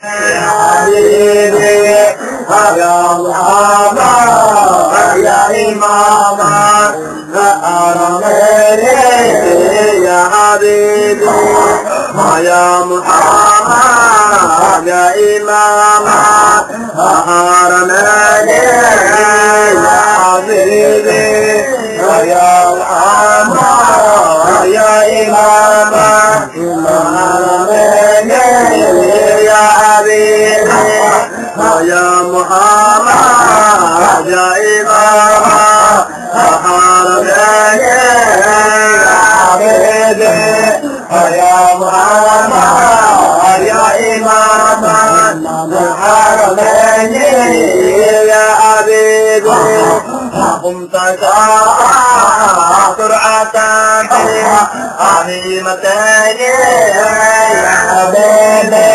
يا حبيبي يا محمد يا إمام الحرمين يا حبيبي يا محمد يا إمام الحرمين يا حبيبي يا محمد يا إمام الحرمين يا حبيبي يا محمد يا إمام الحرمين يا حبيبي يا محمد يا إمام الحرمين يا حبيبي قمت سرعة عظيمتين يا حبيبي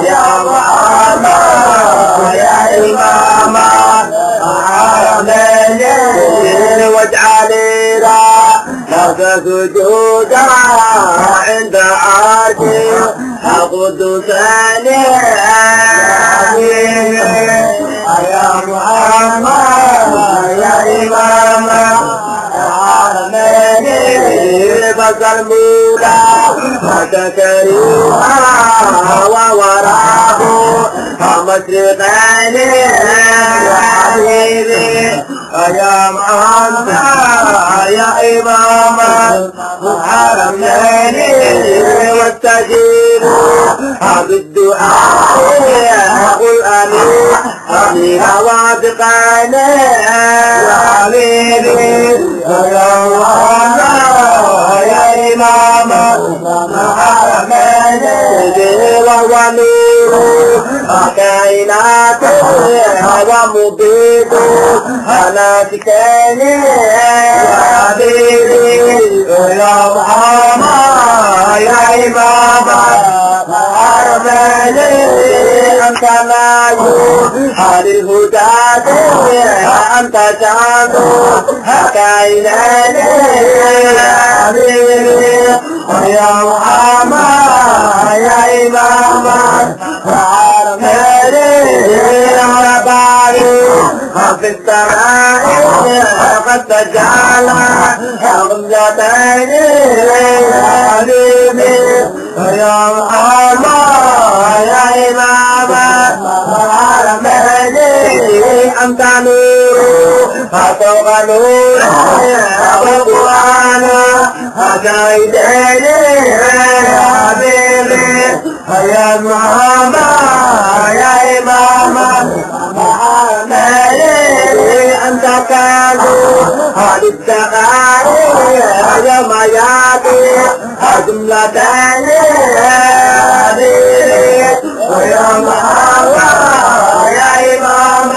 يا محمد يا إمام الحرمين واجعلي لك سجودا عند عرشي قدساني يا محمد يا إمام الحرمين بس المولى كريما ووراه مشرقين يا حبيبي يا محمد يا إمام الحرمين واستجيب بالدعاء قل أمين واثقين يا حبيبي يا محمد يا إمام الحرمين وهو نور كائنات ومبيد هلاكتين يا حبيبي يا محمد يا إمام الحرمين أنت ناجو على الهدى أنت جانو كائنات يا حبيبي يا محمد يا إمام الحرمين يا رباني في السماء قد تجعل غمزتين يا حبيبي يا محمد يا إمام الحرمين أنت نور فوق نور والقرآن هديتني يا حبيبي يا محمد يا إمام الحرمين أنت كادو هذه الدقائق يا ما ياتي جملتين يا حبيبي يا محمد يا إمام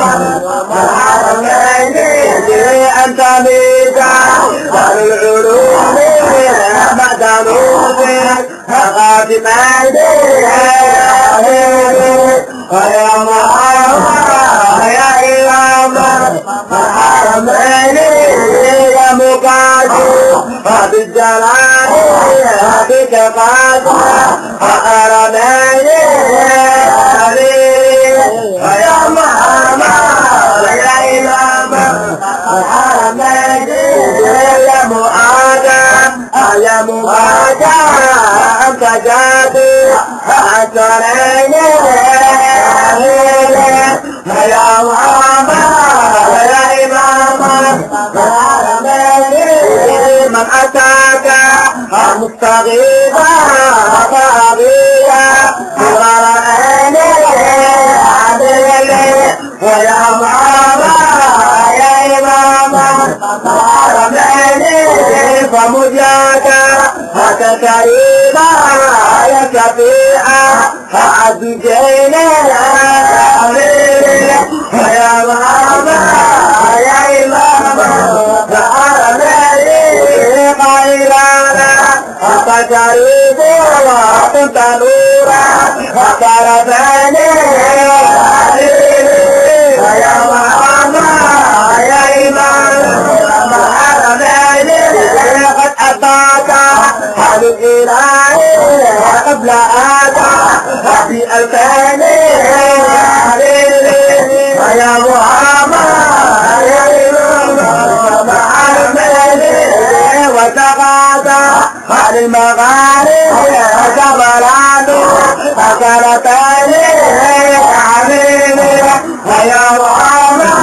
الحرمين أنت ميزا العلوم مدنوب غاضبين يا محمد يا إمام الحرمين يا مقادو بالجلال بك قادو الحرمين يا محمد يا إمام الحرمين يا مؤادم يا مهاجم أنت جادي حسنين يا محمد يا إمام الحرمين من أتاك مستغيثا فأبيا برأيني يا محمد يا إمام الحرمين فمجاك كريما يا شفيعا فأزجينا يا محمد يا إمام الحرمين قيلانا فجريب وكنت نورا فكرتني يا محمد يا إمام الحرمين قد أتاك الإله قبل آدم في ألفين يا محمد يا إمام وتغادى عن المغارب جبلان أكلتين حبيبي يا محمد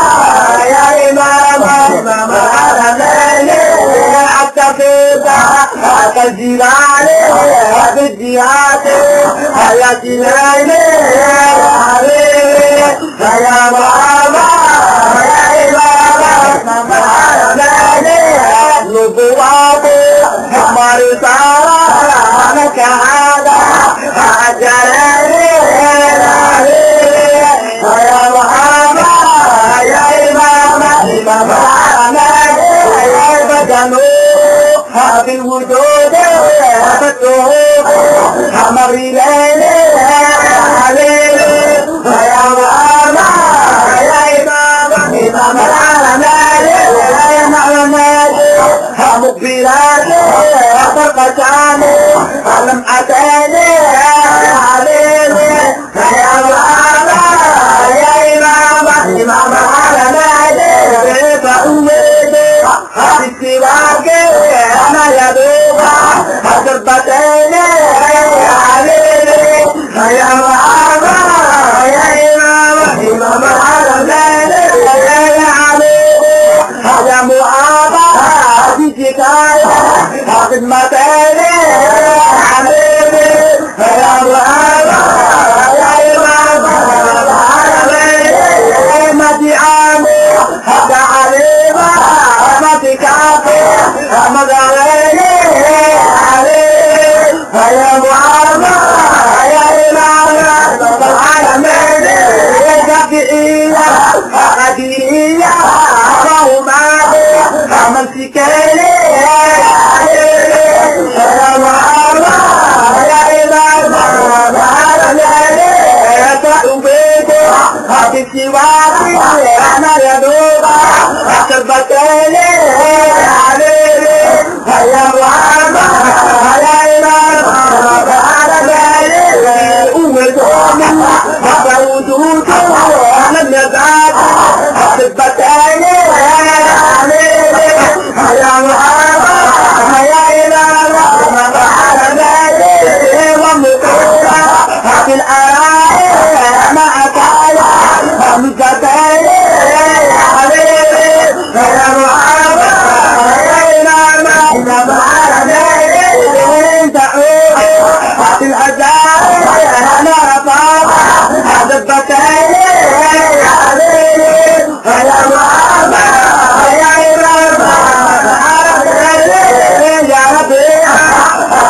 يا إمام العالمين التقيت كالجبال بالجهات حياتي ليلي حبيبي يا محمد يا إمام العالمين نبواتي مرسالة لك هذا أجرني يا محمد يا إمام العالمين يا بدنو في الوجود فتوه أمر ليلي يا محمد يا إمام العالمين مقبلاتي فرقتاني لم أتاني حبيبي يا محمد يا إمام العالمين فأميدي في السواك أنا يدوب حسبتين حبيبي يا محمد يا إمام العالمين يا حبيبي يا محمد حكاية خدمتين حبيبي يا محمد يا إمام العالمين مدعامي حتى عليما مدكافي مدعيني حبيبي يا محمد يا إمام العالمين شفيعية قديرية روماني مسكيني يا محمد يا إمام العالمين تأبيدي بسواكي أنا يدوب حسبتيني حبيبي يا محمد يا إمام العالمين وجودي وجودي لم يزال حسبتيني يا محمد يا إمام العالمين ومطيرا في الأراضي معك يا مزتين حبيبي يا محمد يا إمام العالمين تعود في الأزال أنا رفاق حسبتين حبيبي يا محمد يا إمام يا ربيع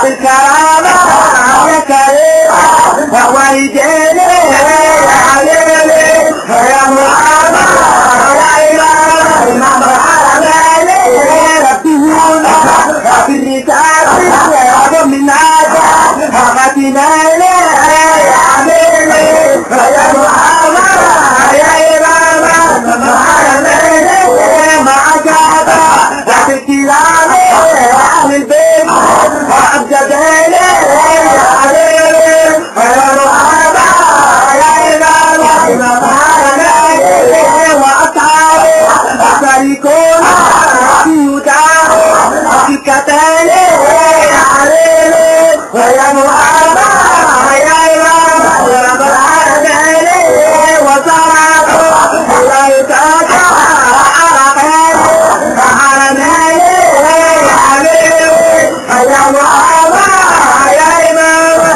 في الكرامة يا كريم ويجيني يا حبيبي يا محمد يا إمام العالمين ربينا في الرسالة ومن ناجح أغتنا يا حبيبي يا محمد يا إمام العالمين معك في الكلام أهل البيت وأبجدين يا حبيبي يا محمد يا إمام العالمين وأصحابي أشركون في هداه في كتان يا حبيبي يا محمد يا إمام العالمين وصلاته لا يتاكى على خير يا محمد يا إمام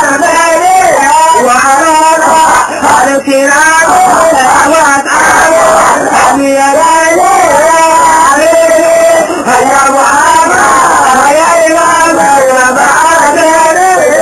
العالمين وعلى الكرام وأصحابه يا ليلي يا محمد يا إمام العالمين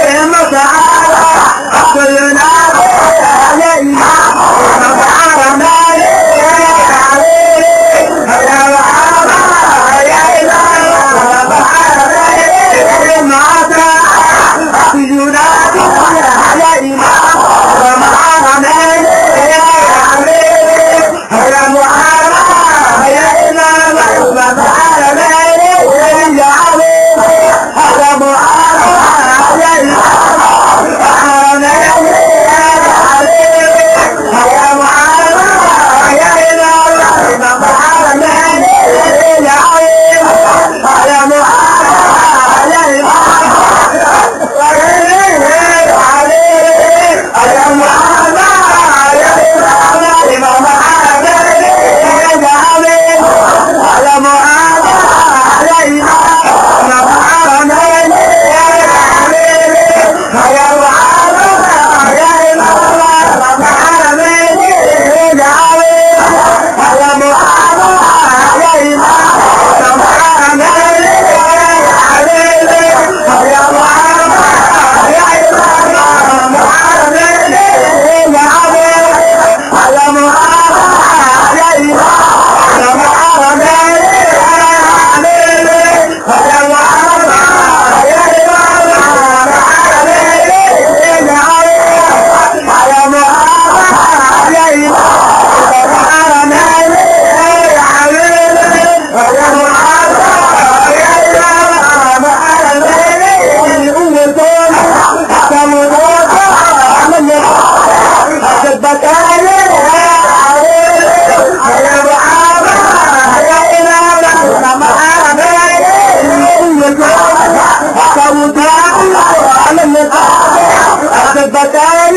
البتال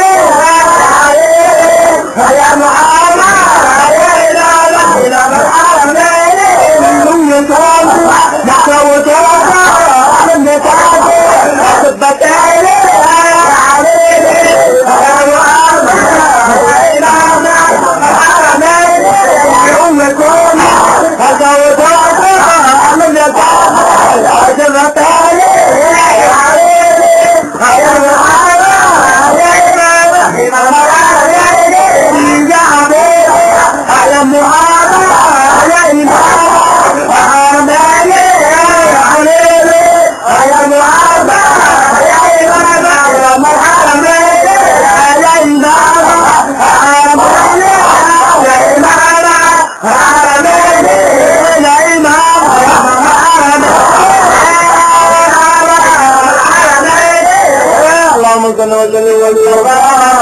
يا محمد يا إله العالمين من يصوم نحو توقع من يتعب البتال يا محمد يا إله العالمين يوم يكون نحو توقع من يتعب البتال اللهم صل وسلم وبارك